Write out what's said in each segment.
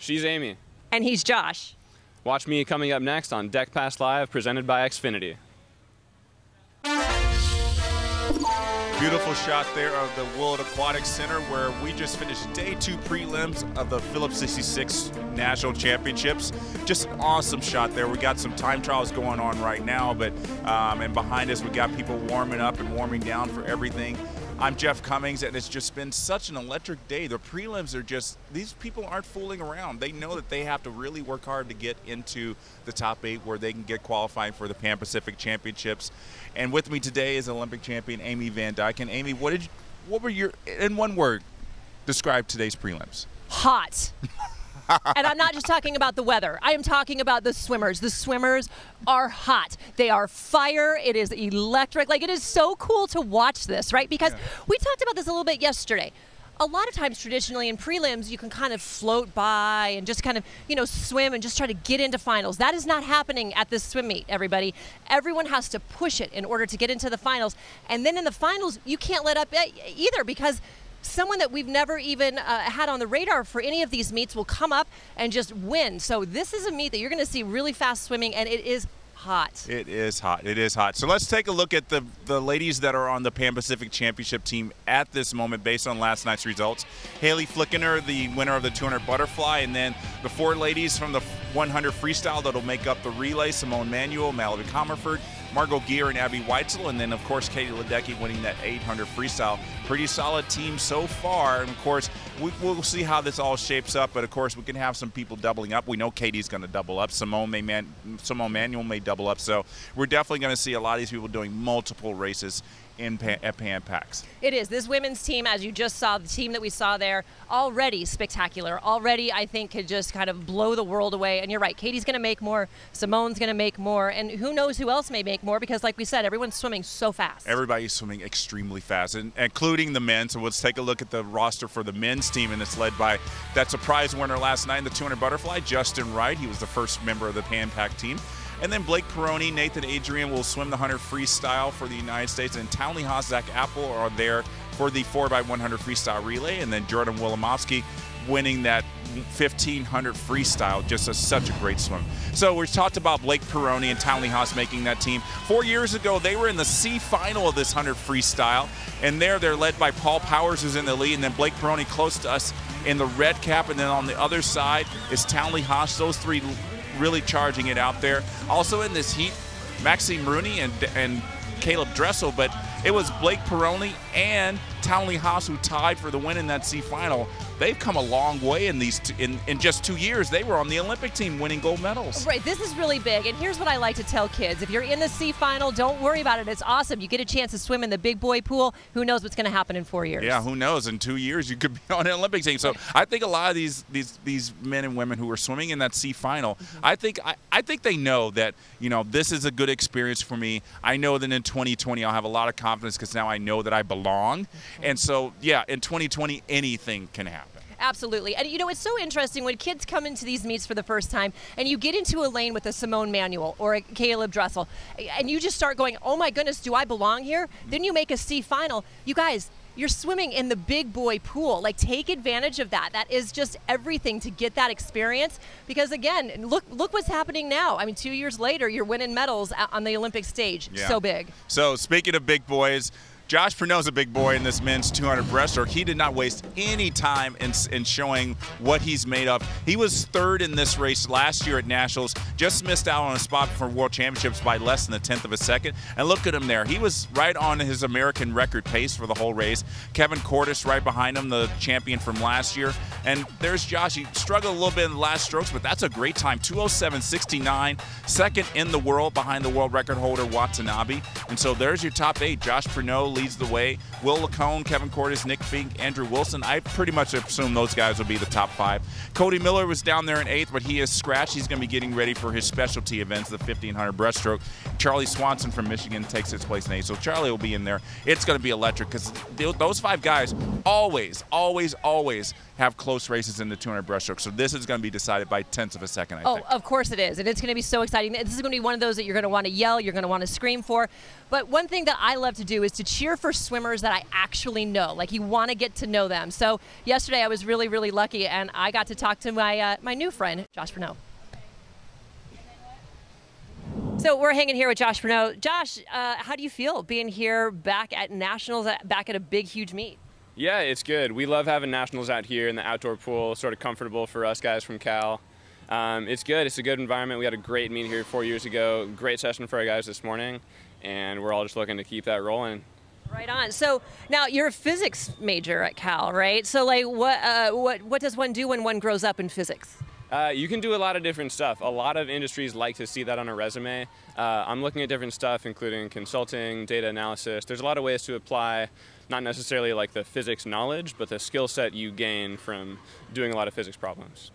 She's Amy. And he's Josh. Watch me coming up next on Deck Pass Live, presented by Xfinity. Beautiful shot there of the Willard Aquatic Center, where we just finished day 2 prelims of the Phillips 66 National Championships. Just an awesome shot there. We got some time trials going on right now, but and behind us we got people warming up and warming down for everything. I'm Jeff Cummings, and it's just been such an electric day. The prelims are just, these people aren't fooling around. They know that they have to really work hard to get into the top 8 where they can get qualifying for the Pan Pacific Championships. And with me today is Olympic champion Amy Van Dyke. And Amy, what were your, in one word, describe today's prelims? Hot. And I'm not just talking about the weather. I am talking about the swimmers. The swimmers are hot. They are fire. It is electric. Like, it is so cool to watch this, right? Because we talked about this a little bit yesterday. A lot of times traditionally in prelims, you can kind of float by and just kind of, you know, swim and just try to get into finals. That is not happening at this swim meet, everybody. Everyone has to push it in order to get into the finals. And then in the finals, you can't let up either, because someone that we've never even had on the radar for any of these meets will come up and just win. So this is a meet that you're going to see really fast swimming, and it is hot. It is hot. It is hot. So let's take a look at the ladies that are on the Pan Pacific Championship team at this moment based on last night's results. Haley Flickener, the winner of the 200 butterfly, and then the 4 ladies from the 100 freestyle that'll make up the relay: Simone Manuel, Mallory Comerford, Margot Gear, and Abby Weitzel, and then of course Katie Ledecky winning that 800 freestyle. Pretty solid team so far, and of course we'll see how this all shapes up, but of course we can have some people doubling up. We know Katie's going to double up. Simone Manuel may double up, so we're definitely going to see a lot of these people doing multiple races at Pan Pacs. It is. This women's team, as you just saw, the team that we saw there, already spectacular. Already, I think, could just kind of blow the world away. And you're right, Katie's going to make more, Simone's going to make more, and who knows who else may make more, because like we said, everyone's swimming so fast. Everybody's swimming extremely fast, and including the men. So let's take a look at the roster for the men's team, and it's led by that surprise winner last night in the 200 butterfly, Justin Wright. He was the first member of the Pan Pac team. And then Blake Peroni, Nathan Adrian will swim the 100 freestyle for the United States, and Townley Haas, Zach Apple are there for the 4x100 freestyle relay, and then Jordan Wilimovsky winning that 1500 freestyle. Just such a great swim. So we talked about Blake Peroni and Townley Haas making that team. 4 years ago, they were in the C final of this 100 freestyle, and they're led by Paul Powers, who's in the lead, and then Blake Peroni close to us in the red cap, and then on the other side is Townley Haas. Those three really charging it out there. Also in this heat, Maxime Rooney and Caleb Dressel, but it was Blake Peroni and Townley Haas who tied for the win in that C final. They've come a long way in these in just 2 years. They were on the Olympic team winning gold medals. Right, this is really big, and here's what I like to tell kids. If you're in the C final, don't worry about it. It's awesome. You get a chance to swim in the big boy pool. Who knows what's going to happen in 4 years? Yeah, who knows? In 2 years, you could be on an Olympic team. So I think a lot of these men and women who are swimming in that C final, I think they know that, you know, this is a good experience for me. I know that in 2020 I'll have a lot of confidence because now I know that I belong. And so, yeah, in 2020 anything can happen. Absolutely. And, you know, it's so interesting when kids come into these meets for the first time and you get into a lane with a Simone Manuel or a Caleb Dressel and you just start going, oh, my goodness, do I belong here? Then you make a C final. You guys, you're swimming in the big boy pool. Like, take advantage of that. That is just everything to get that experience. Because, again, look what's happening now. I mean, 2 years later, you're winning medals on the Olympic stage. Yeah. So big. So, speaking of big boys, Josh Prenot's a big boy in this men's 200 breaststroke. He did not waste any time in showing what he's made of. He was third in this race last year at Nationals, just missed out on a spot for World Championships by less than a tenth of a second. And look at him there. He was right on his American record pace for the whole race. Kevin Cordes right behind him, the champion from last year. And there's Josh. He struggled a little bit in the last strokes, but that's a great time. 2:07.69, second in the world behind the world record holder Watanabe. And so there's your top 8. Josh Prenot leads the way. Will Lacone, Kevin Cordes, Nick Fink, Andrew Wilson. I pretty much assume those guys will be the top 5. Cody Miller was down there in 8th, but he is scratched. He's going to be getting ready for his specialty events, the 1500 breaststroke. Charlie Swanson from Michigan takes his place in 8th. So Charlie will be in there. It's going to be electric because those 5 guys always, always, always have close races in the 200 breaststroke. So this is going to be decided by tenths of a second, I think. Oh, of course it is. And it's going to be so exciting. This is going to be one of those that you're going to want to yell, you're going to want to scream for. But one thing that I love to do is to cheer for swimmers that I actually know. Like, you want to get to know them. So yesterday I was really, really lucky, and I got to talk to my, my new friend, Josh Prenot. So we're hanging here with Josh Prenot. Josh, how do you feel being here back at Nationals, back at a big, huge meet? Yeah, it's good. We love having nationals out here in the outdoor pool, sort of comfortable for us guys from Cal. It's good. It's a good environment. We had a great meet here 4 years ago. Great session for our guys this morning, and we're all just looking to keep that rolling. Right on. So now you're a physics major at Cal, right? So like, what does one do when one grows up in physics? You can do a lot of different stuff. A lot of industries like to see that on a resume. I'm looking at different stuff, including consulting, data analysis. There's a lot of ways to apply, not necessarily like the physics knowledge, but the skill set you gain from doing a lot of physics problems.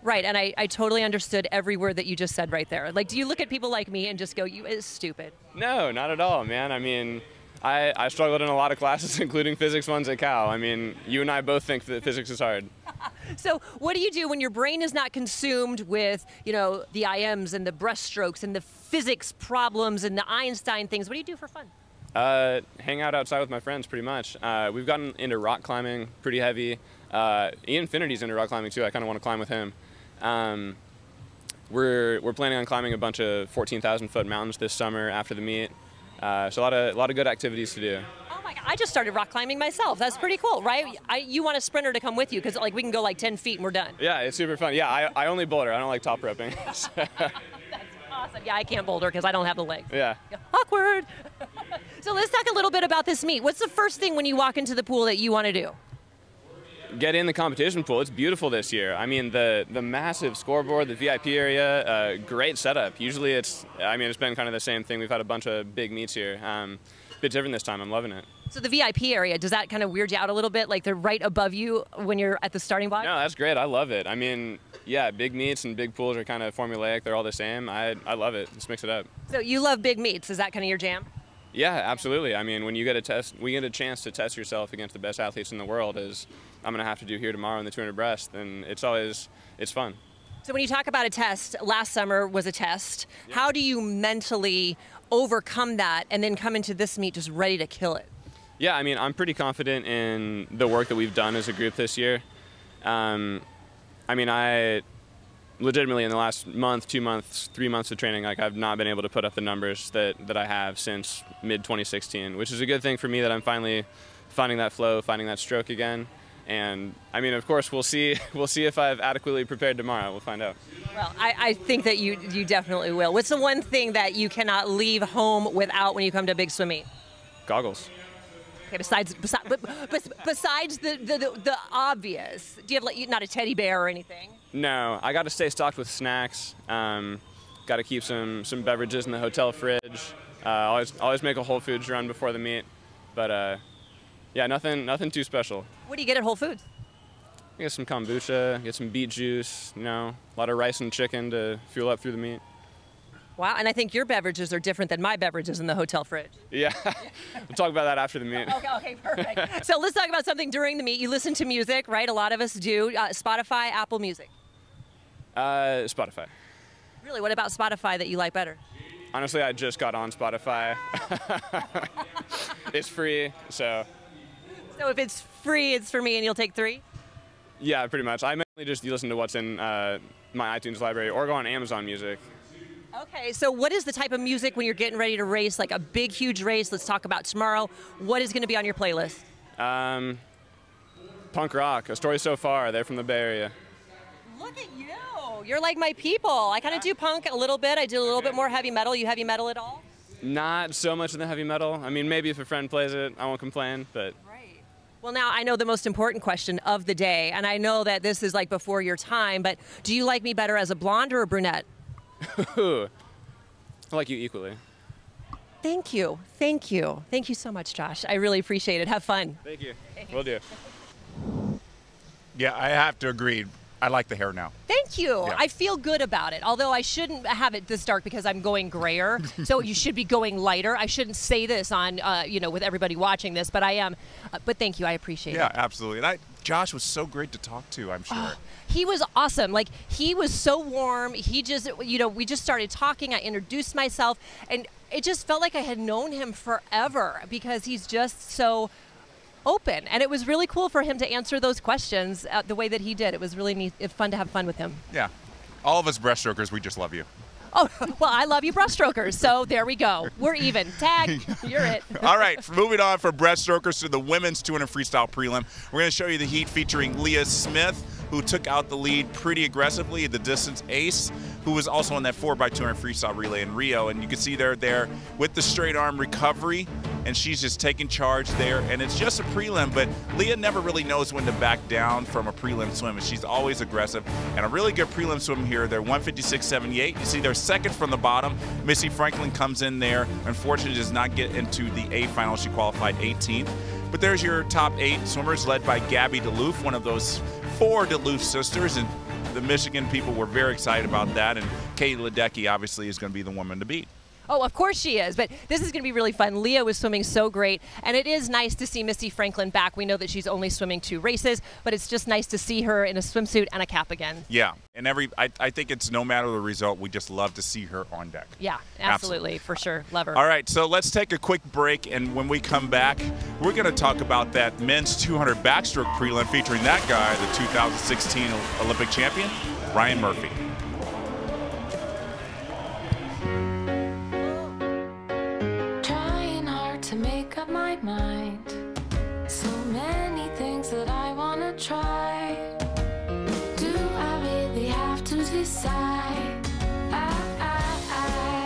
Right, and I totally understood every word that you just said right there. Like, do you look at people like me and just go, you is stupid? No, not at all, man. I mean, I struggled in a lot of classes, including physics ones at Cal. I mean, you and I both think that physics is hard. So what do you do when your brain is not consumed with, you know, the IMs and the breaststrokes and the physics problems and the Einstein things? What do you do for fun? Hang out outside with my friends, pretty much. We've gotten into rock climbing pretty heavy. Xfinity's into rock climbing too. I kind of want to climb with him. We're planning on climbing a bunch of 14,000-foot mountains this summer after the meet. So a lot of good activities to do. Oh my God, I just started rock climbing myself. That's pretty cool, right? You want a sprinter to come with you because like we can go like 10 feet and we're done. Yeah, it's super fun. Yeah, I only boulder. I don't like top roping. That's awesome. Yeah, I can't boulder because I don't have the legs. Yeah. Awkward. So let's talk a little bit about this meet. What's the first thing when you walk into the pool that you want to do? Get in the competition pool. It's beautiful this year. I mean, the massive scoreboard, the VIP area, great setup. Usually it's been kind of the same thing. We've had a bunch of big meets here. A bit different this time. I'm loving it. So the VIP area, does that kind of weird you out a little bit? Like they're right above you when you're at the starting block? No, that's great. I love it. I mean, yeah, big meets and big pools are kind of formulaic. They're all the same. I love it. Let's mix it up. So you love big meets. Is that kind of your jam? Yeah, absolutely. I mean, when you get we get a chance to test yourself against the best athletes in the world, as I'm going to have to do here tomorrow in the 200 breast, then it's fun. So when you talk about a test, last summer was a test. Yeah. How do you mentally overcome that and then come into this meet just ready to kill it? Yeah, I mean, I'm pretty confident in the work that we've done as a group this year. I legitimately in the last month, 2 months, 3 months of training, like I've not been able to put up the numbers that I have since mid-2016, which is a good thing for me that I'm finally finding that flow, finding that stroke again. And I mean, of course, we'll see if I've adequately prepared tomorrow. We'll find out. Well, I think that you definitely will. What's the one thing that you cannot leave home without when you come to a big swim meet? Goggles. Okay, besides the obvious, do you have like not a teddy bear or anything? No, I got to stay stocked with snacks. Got to keep some beverages in the hotel fridge. Always make a Whole Foods run before the meet, but yeah, nothing too special. What do you get at Whole Foods? I get some kombucha, get some beet juice. You know, a lot of rice and chicken to fuel up through the meet. Wow, and I think your beverages are different than my beverages in the hotel fridge. Yeah, we'll talk about that after the meet. Okay, perfect. So let's talk about something during the meet. You listen to music, right? A lot of us do. Spotify, Apple Music. Spotify. Really? What about Spotify that you like better? Honestly, I just got on Spotify. It's free, so. So if it's free, it's for me, and you'll take 3? Yeah, pretty much. I mainly just listen to what's in my iTunes library or go on Amazon Music. Okay, so what is the type of music when you're getting ready to race, like a big, huge race? Let's talk about tomorrow. What is going to be on your playlist? Punk rock, A Story So Far. They're from the Bay Area. Look at you. You're like my people. I kind of do punk a little bit. I do a little bit more heavy metal. You heavy metal at all? Not so much in the heavy metal. I mean, maybe if a friend plays it, I won't complain, but... Right. Well, now I know the most important question of the day, and I know that this is like before your time, but do you like me better as a blonde or a brunette? I like you equally. Thank you. Thank you. Thank you so much, Josh. I really appreciate it. Have fun. Thank you. Will do. Yeah, I have to agree. I like the hair now. Thank you. Yeah. I feel good about it, although I shouldn't have it this dark because I'm going grayer. So you should be going lighter. I shouldn't say this on, with everybody watching this, but I am. But thank you. I appreciate it. Yeah, absolutely. And Josh was so great to talk to, I'm sure. Oh, he was awesome. Like, he was so warm. He just, we just started talking. I introduced myself, and it just felt like I had known him forever because he's just so open, and it was really cool for him to answer those questions the way that he did. It was really neat, fun to have fun with him. Yeah. All of us breaststrokers, we just love you. Oh, well, I love you breaststrokers, so there we go. We're even. Tag, you're it. All right, moving on from breaststrokers to the women's 200 freestyle prelim. We're going to show you the heat featuring Leah Smith, who took out the lead pretty aggressively, the distance ace, who was also in that 4x200 freestyle relay in Rio. And you can see there with the straight arm recovery, and she's just taking charge there. And it's just a prelim, but Leah never really knows when to back down from a prelim swim, and she's always aggressive. And a really good prelim swim here. They're 156.78. You see they're second from the bottom. Missy Franklin comes in there. Unfortunately, does not get into the A final. She qualified 18th. But there's your top 8 swimmers led by Gabby DeLoof, one of those 4 DeLoof sisters, and the Michigan people were very excited about that, and Katie Ledecky obviously is going to be the woman to beat. Oh, of course she is, but this is going to be really fun. Leah was swimming so great, and it is nice to see Missy Franklin back. We know that she's only swimming 2 races, but it's just nice to see her in a swimsuit and a cap again. Yeah, and I think it's no matter the result, we just love to see her on deck. Yeah, absolutely. For sure. Love her. All right, so let's take a quick break, and when we come back, we're going to talk about that men's 200 backstroke prelim featuring that guy, the 2016 Olympic champion, Ryan Murphy. To make up my mind, so many things that I want to try. Do I really have to decide?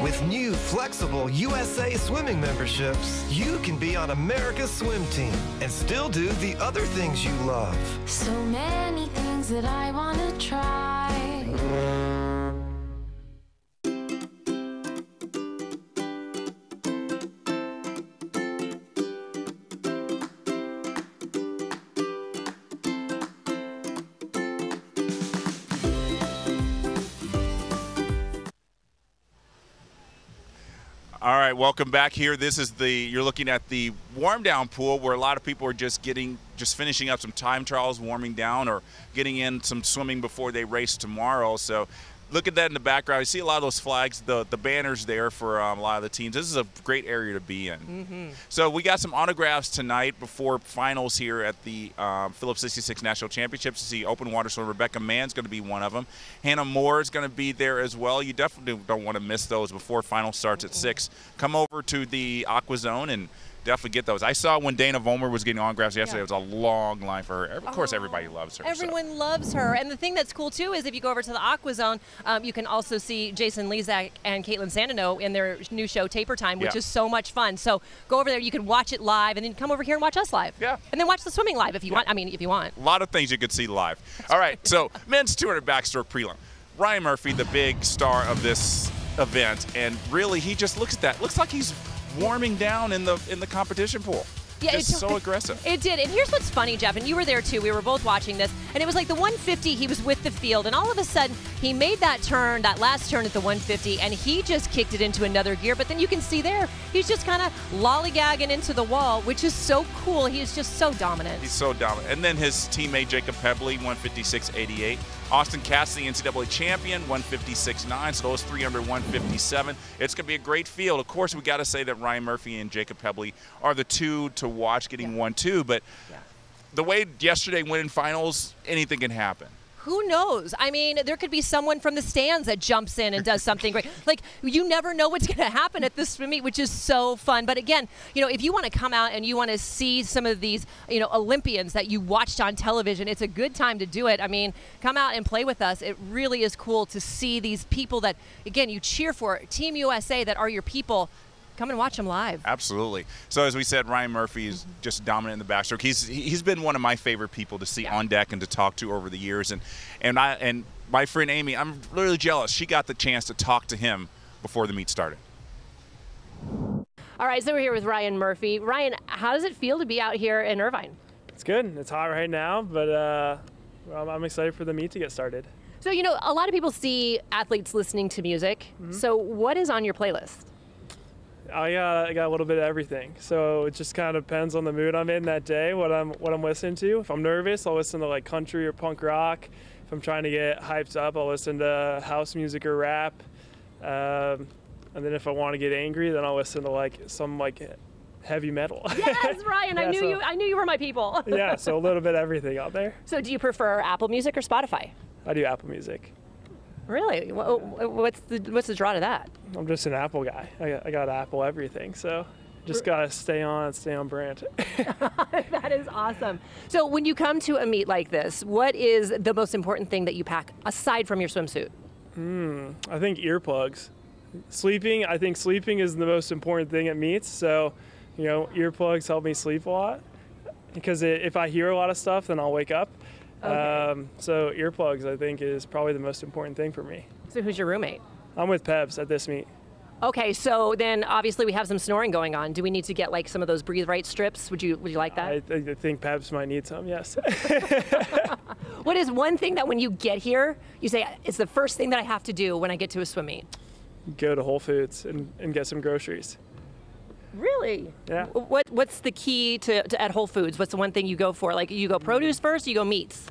With new flexible USA swimming memberships, you can be on America's swim team and still do the other things you love. So many things that I want to try. All right, welcome back here. This is you're looking at the warm down pool where a lot of people are just finishing up some time trials, warming down, or getting in some swimming before they race tomorrow. So look at that in the background. You see a lot of those flags, the banners there for a lot of the teams. This is a great area to be in. Mm-hmm. So we got some autographs tonight before finals here at the Phillips 66 National Championships. You see open water swimmer Rebecca Mann's going to be one of them. Hannah Moore is going to be there as well. You definitely don't want to miss those before final starts at 6. Come over to the Aqua Zone and definitely get those. I saw when Dana Vollmer was getting autographs yesterday, it was a long line for her. Of course, everybody loves her. Everyone loves her. And the thing that's cool, too, is if you go over to the Aqua Zone, you can also see Jason Lezak and Caitlin Sandino in their new show, Taper Time, which is so much fun. So go over there. You can watch it live, and then come over here and watch us live. Yeah. And then watch the swimming live if you want. I mean, if you want. A lot of things you could see live. All right, so men's 200 backstroke prelim. Ryan Murphy, the big star of this event, and really he just looks at that. Looks like he's warming down in the competition pool. Yeah, it's so aggressive. It did. And here's what's funny, Jeff, and you were there too. We were both watching this, and it was like the 150, he was with the field, and all of a sudden he made that turn, that last turn at the 150, and he just kicked it into another gear. But then you can see there, he's just kind of lollygagging into the wall, which is so cool. He is just so dominant. He's so dominant. And then his teammate Jacob Pebley, 156.88. Austin Cass, the NCAA champion, 156.9. So those 3 under 157. It's going to be a great field. Of course, we got to say that Ryan Murphy and Jacob Pebley are the 2 to watch getting 1-2. But the way yesterday went in finals, anything can happen. Who knows? I mean, there could be someone from the stands that jumps in and does something great. Like, you never know what's going to happen at this swim meet, which is so fun. But again, if you want to come out and you want to see some of these, Olympians that you watched on television, it's a good time to do it. I mean, come out and play with us. It really is cool to see these people that, again, you cheer for, Team USA, that are your people. Come and watch him live. Absolutely. So as we said, Ryan Murphy is just dominant in the backstroke. He's been one of my favorite people to see on deck and to talk to over the years. And my friend Amy, I'm really jealous. She got the chance to talk to him before the meet started. All right, so we're here with Ryan Murphy. Ryan, how does it feel to be out here in Irvine? It's good. It's hot right now, but Well, I'm excited for the meet to get started. So, you know, a lot of people see athletes listening to music. So what is on your playlist? I got a little bit of everything. So it just kind of depends on the mood I'm in that day, what I'm listening to. If I'm nervous, I'll listen to like country or punk rock. If I'm trying to get hyped up, I'll listen to house music or rap. And then if I want to get angry, then I'll listen to like some like heavy metal. Yes, Ryan, Yeah, I knew you were my people. Yeah, so a little bit of everything out there. So do you prefer Apple Music or Spotify? I do Apple Music. Really? What's the draw to that? I'm just an Apple guy. I got Apple everything, so just gotta stay on brand. That is awesome. So when you come to a meet like this, what is the most important thing that you pack aside from your swimsuit? I think earplugs. I think sleeping is the most important thing at meets. So, you know, earplugs help me sleep a lot because if I hear a lot of stuff, then I'll wake up. Okay. So earplugs, I think, is probably the most important thing for me. So who's your roommate? I'm with Pebs at this meet. Okay, so then obviously we have some snoring going on. Do we need to get like some of those breathe right strips? Would you like that? I think Pebs might need some, yes. What is one thing that when you get here, you say, it's the first thing that I have to do when I get to a swim meet? Go to Whole Foods and get some groceries. Really? Yeah. What's the key to at Whole Foods? What's the one thing you go for? Like you go produce first, or you go meats?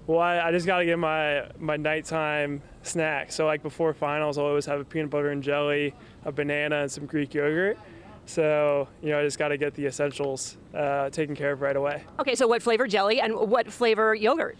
Well, I just got to get my nighttime snack. So like before finals, I'll always have a peanut butter and jelly, a banana, and some Greek yogurt. So, you know, I just got to get the essentials taken care of right away. Okay, so what flavor jelly and what flavor yogurt?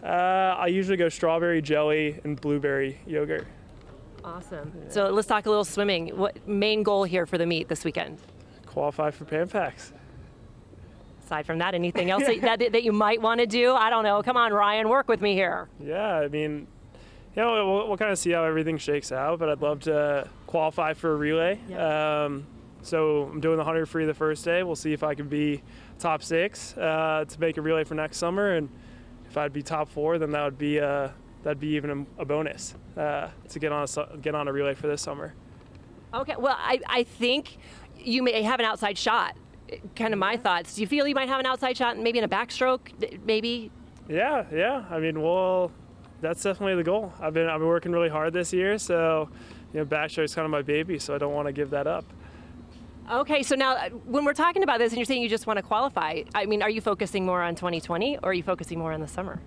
I usually go strawberry jelly and blueberry yogurt. Awesome. So let's talk a little swimming. What main goal here for the meet this weekend? Qualify for Pan Packs. Aside from that, anything else that you might want to do? I don't know. Come on, Ryan, work with me here. Yeah, I mean, you know, we'll kind of see how everything shakes out, but I'd love to qualify for a relay. Yeah. So I'm doing the 100 free the first day. We'll see if I can be top 6 to make a relay for next summer, and if I'd be top 4, then that'd be even a bonus to get on a relay for this summer. Okay, well, I think you may have an outside shot. Kind of my thoughts. Do you feel you might have an outside shot, maybe in a backstroke, maybe? Yeah. I mean, well, that's definitely the goal. I've been working really hard this year, so you know, backstroke's kind of my baby, so I don't want to give that up. Okay, so now when we're talking about this and you're saying you just want to qualify, I mean, are you focusing more on 2020 or are you focusing more on the summer?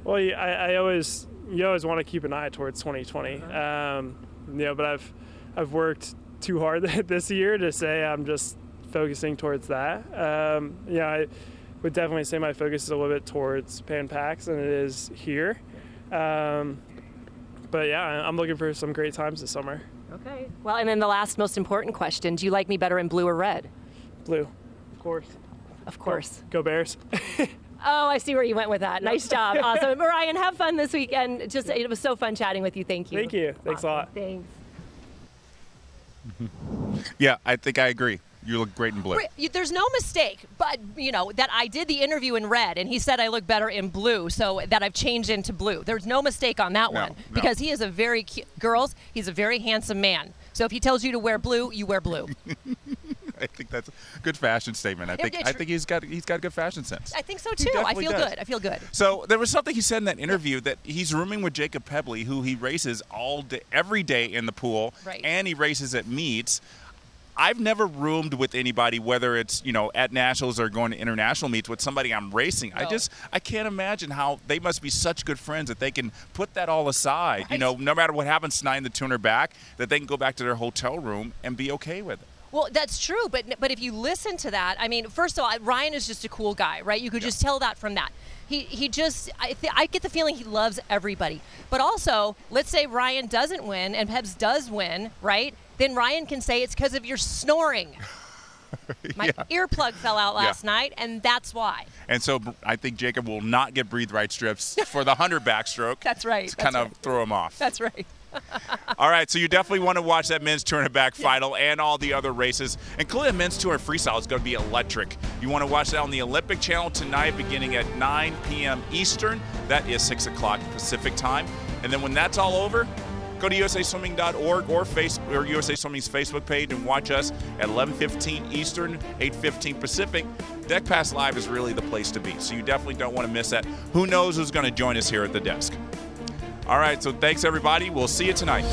Well, you always want to keep an eye towards 2020. You know, but I've worked too hard this year to say I'm just focusing towards that. Yeah, I would definitely say my focus is a little bit towards Pan Packs than it is here. But yeah, I'm looking for some great times this summer. Okay. Well, and then the last most important question, do you like me better in blue or red? Blue, of course. Of course. Go Bears. Oh, I see where you went with that. Nice job. Awesome. Ryan, have fun this weekend. It was so fun chatting with you. Thank you. Thank you. Thanks a lot. Thanks. Yeah, I think I agree. You look great in blue. There's no mistake, but, you know, that I did the interview in red, and he said I look better in blue, so that I've changed into blue. There's no mistake on that one, because he is a very cute, girls, he's a very handsome man. So if he tells you to wear blue, you wear blue. I think that's a good fashion statement. I think he's got good fashion sense. I think so too. I feel good. So there was something he said in that interview that he's rooming with Jacob Pebley, who he races all day, every day in the pool, and he races at meets. I've never roomed with anybody, whether it's, you know, at nationals or going to international meets, with somebody I'm racing. No. I can't imagine how they must be such good friends that they can put that all aside. Right. You know, no matter what happens tonight in the tuner back, that they can go back to their hotel room and be okay with it. Well, that's true, but if you listen to that, I mean, first of all, Ryan is just a cool guy, right? You could just tell that from that. He just, I get the feeling he loves everybody. But also, let's say Ryan doesn't win and Pebs does win, right? Then Ryan can say it's because of your snoring. My earplug fell out last night, and that's why. And so I think Jacob will not get breathe right strips for the 100 backstroke. That's right. To kind of throw him off. That's right. All right, so you definitely want to watch that men's tour and back final and all the other races, including the men's tour and freestyle is going to be electric. You want to watch that on the Olympic Channel tonight beginning at 9 p.m. Eastern. That is 6 o'clock Pacific time. And then when that's all over, Go to usaswimming.org or USA Swimming's Facebook page and watch us at 11:15 Eastern, 8:15 Pacific. Deck Pass Live is really the place to be, so you definitely don't want to miss that. Who knows who's going to join us here at the desk? All right, so thanks, everybody. We'll see you tonight.